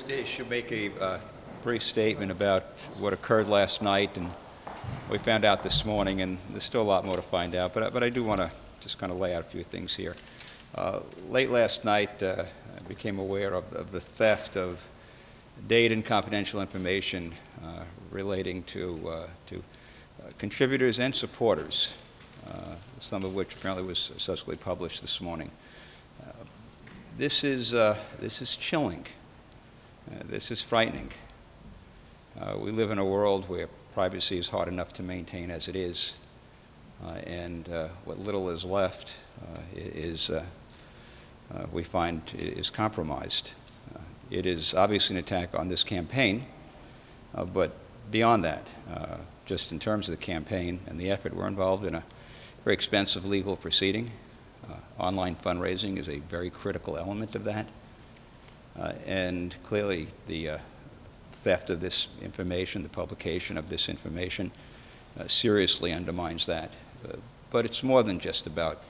just should make a brief statement about what occurred last night and we found out this morning, and there's still a lot more to find out, but I do want to just kind of lay out a few things here. Late last night, I became aware of the theft of data and confidential information relating to contributors and supporters, some of which apparently was subsequently published this morning. This is chilling. This is frightening. We live in a world where privacy is hard enough to maintain as it is, and what little is left we find is compromised. It is obviously an attack on this campaign, but beyond that, just in terms of the campaign and the effort, we're involved in a very expensive legal proceeding. Online fundraising is a very critical element of that, and clearly the theft of this information, the publication of this information, seriously undermines that. But it's more than just about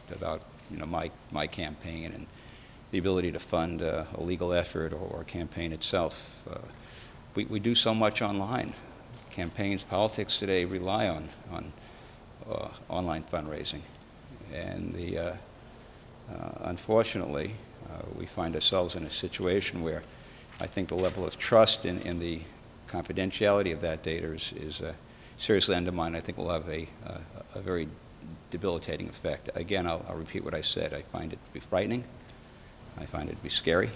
my campaign and the ability to fund a legal effort or a campaign itself. We do so much online. Campaigns, politics today rely on online fundraising, and unfortunately, we find ourselves in a situation where I think the level of trust in the confidentiality of that data is seriously undermined. I think will have a very debilitating effect. Again, I'll repeat what I said. I find it to be frightening. I find it to be scary,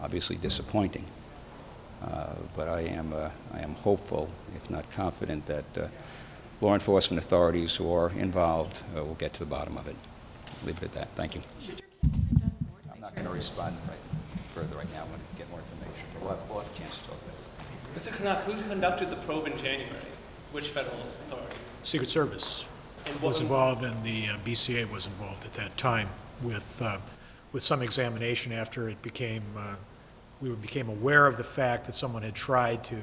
obviously disappointing. But I am hopeful, if not confident, that law enforcement authorities who are involved will get to the bottom of it. I'll leave it at that. Thank you. Should your campaign have done more to I'm make not sure going to this is- respond further right now when we get more information. We'll have a chance to talk about it. Mr. Knock, who conducted the probe in January? Which federal authority? Secret Service And was involved, and the BCA was involved at that time with some examination after it became, we became aware of the fact that someone had tried to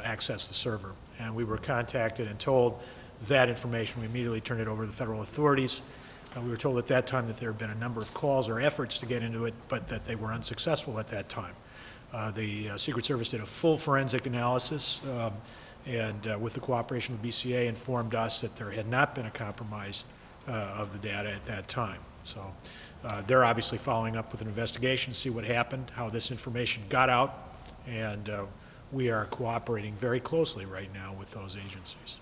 access the server. And we were contacted and told that information. We immediately turned it over to the federal authorities. We were told at that time that there had been a number of calls or efforts to get into it, but that they were unsuccessful at that time. The Secret Service did a full forensic analysis and with the cooperation of the BCA informed us that there had not been a compromise of the data at that time. So they're obviously following up with an investigation to see what happened, how this information got out, and we are cooperating very closely right now with those agencies.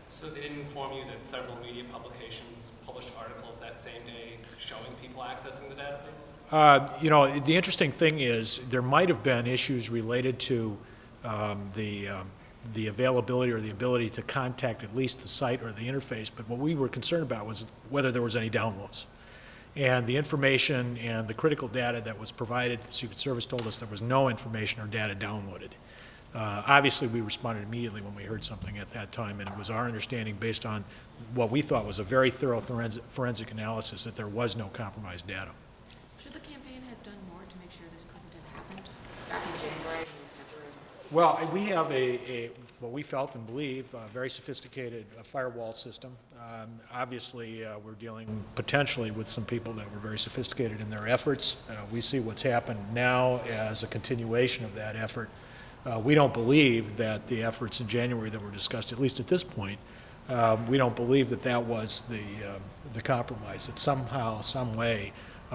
So they didn't inform you that several media publications published articles that same day showing people accessing the database? The interesting thing is there might have been issues related to the availability or the ability to contact at least the site or the interface, but what we were concerned about was whether there was any downloads. And the information and the critical data that was provided, the Secret Service told us there was no information or data downloaded. Obviously, we responded immediately when we heard something at that time, and it was our understanding, based on what we thought was a very thorough forensic analysis, that there was no compromised data. Should the campaign have done more to make sure this couldn't have happened back in January and February? Well, we have what we felt and believe, a very sophisticated firewall system. Obviously, we're dealing potentially with some people that were very sophisticated in their efforts. We see what's happened now as a continuation of that effort. We don't believe that the efforts in January that were discussed, at least at this point, we don't believe that that was the compromise, that somehow, some way,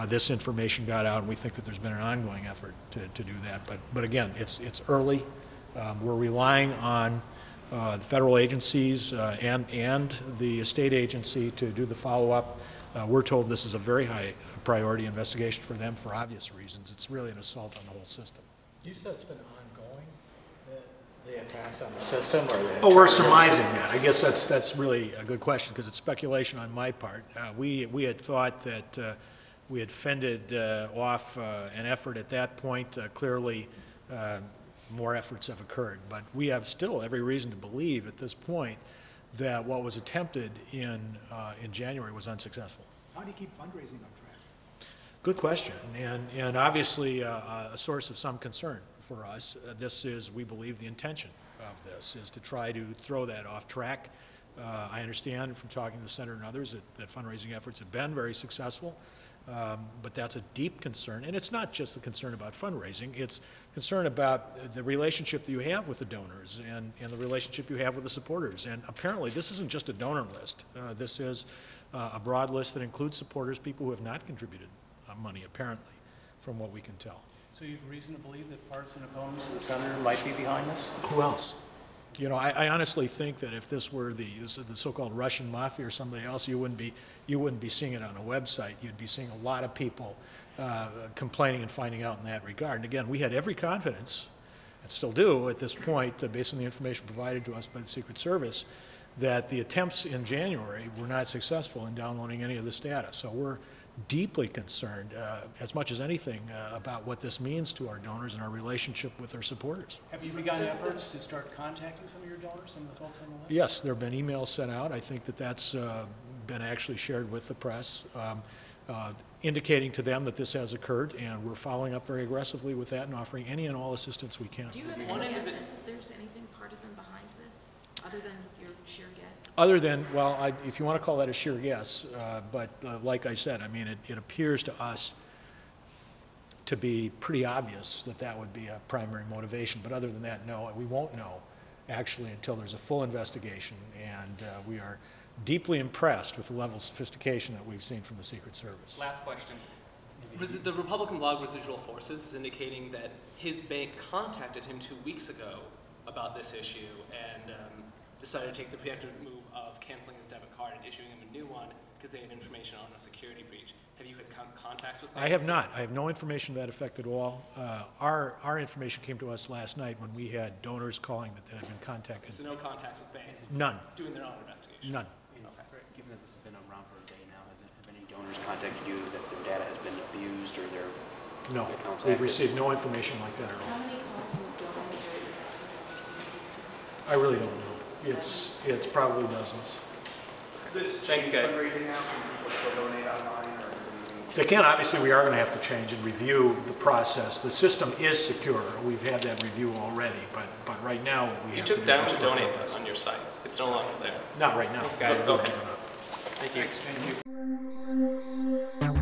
this information got out, and we think that there's been an ongoing effort to do that. But again, it's early. We're relying on the federal agencies and the state agency to do the follow-up. We're told this is a very high priority investigation for them for obvious reasons. It's really an assault on the whole system. You said it's been ongoing, the attacks on the system? Oh, we're surmising that. I guess that's really a good question, because it's speculation on my part. We had thought that we had fended off an effort at that point. Clearly, more efforts have occurred, but we have still every reason to believe at this point that what was attempted in January was unsuccessful. How do you keep fundraising on track? Good question, and obviously a source of some concern for us. This is, we believe, the intention of this is to try to throw that off track. I understand from talking to the Senator and others that fundraising efforts have been very successful. But that's a deep concern, and it's not just a concern about fundraising, it's concern about the relationship that you have with the donors and the relationship you have with the supporters. And apparently this isn't just a donor list. This is a broad list that includes supporters, people who have not contributed money, apparently, from what we can tell. So you have reason to believe that partisan opponents of the senator might be behind this? Who else? You know, I honestly think that if this were the so-called Russian mafia or somebody else, you wouldn't be seeing it on a website. You'd be seeing a lot of people complaining and finding out in that regard. And again, we had every confidence, and still do at this point, based on the information provided to us by the Secret Service, that the attempts in January were not successful in downloading any of this data. So we're deeply concerned, as much as anything, about what this means to our donors and our relationship with our supporters. Have you begun efforts to start contacting some of your donors, some of the folks on the list? Yes, there have been emails sent out. I think that that's been actually shared with the press, indicating to them that this has occurred, and we're following up very aggressively with that and offering any and all assistance we can. Do you have any evidence that there's anything partisan behind this, other than your sheer guess? Other than, well, if you want to call that a sheer guess, but like I said, I mean, it appears to us to be pretty obvious that that would be a primary motivation. But other than that, no, we won't know, actually, until there's a full investigation. And we are deeply impressed with the level of sophistication that we've seen from the Secret Service. Last question. The Republican blog Residual Forces is indicating that his bank contacted him 2 weeks ago about this issue and decided to take the preemptive move of canceling his debit card and issuing him a new one because they had information on a security breach. Have you had contacts with them? I have not. I have no information to that effect at all. Our information came to us last night when we had donors calling that had been contacted. So no contacts with banks? None. Doing their own investigation? None. Okay. Given that this has been around for a day now, have any donors contacted you that their data has been abused or their No. accounts We've accessed? received no information like that at all. How many calls from donors I really don't know. It's probably dozens. Is this Thanks, change guys. fundraising now? Can people still donate online, or is anything? They can. Obviously, we are going to have to change and review the process. The system is secure. We've had that review already, but right now we You have took to down just the work donate on this. button on your site. It's no longer there. Not right now. Thanks, guys. But we'll Okay. have it up. Thank you.